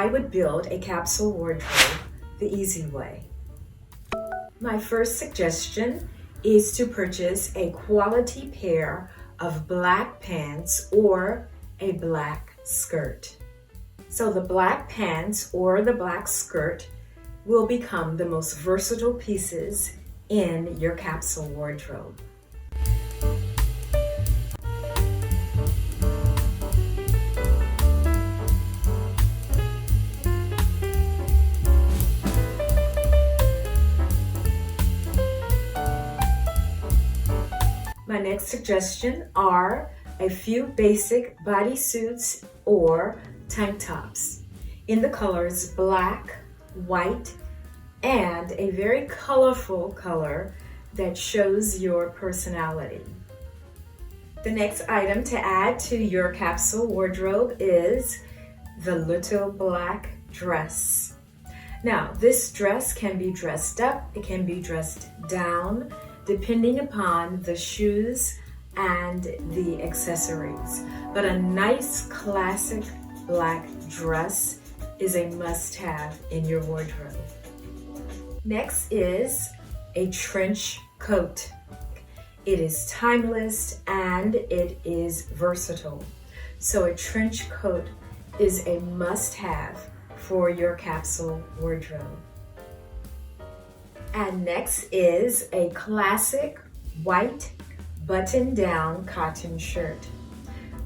I would build a capsule wardrobe the easy way. My first suggestion is to purchase a quality pair of black pants or a black skirt. So the black pants or the black skirt will become the most versatile pieces in your capsule wardrobe. My next suggestion are a few basic bodysuits or tank tops in the colors black, white, and a very colorful color that shows your personality. The next item to add to your capsule wardrobe is the little black dress. Now, this dress can be dressed up, it can be dressed down, depending upon the shoes and the accessories. But a nice classic black dress is a must-have in your wardrobe. Next is a trench coat. It is timeless and it is versatile. So a trench coat is a must-have for your capsule wardrobe. And next is a classic white button-down cotton shirt.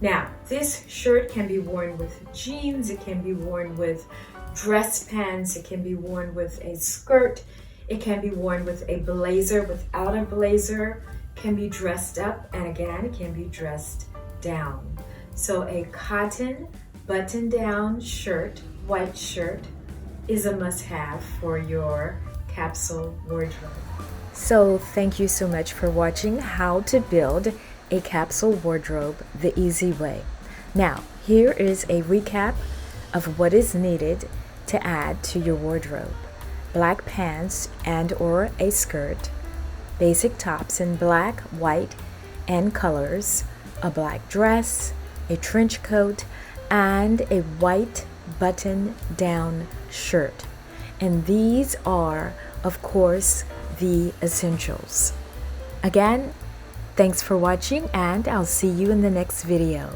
Now, this shirt can be worn with jeans, it can be worn with dress pants, it can be worn with a skirt, it can be worn with a blazer, without a blazer, can be dressed up, and again, it can be dressed down. So a cotton button-down shirt, white shirt, is a must-have for your capsule wardrobe. So thank you so much for watching how to build a capsule wardrobe the easy way. Now, here is a recap of what is needed to add to your wardrobe. Black pants and or a skirt, basic tops in black, white, and colors, a black dress, a trench coat, and a white button-down shirt. And these are, of course, the essentials. Again, thanks for watching, and I'll see you in the next video.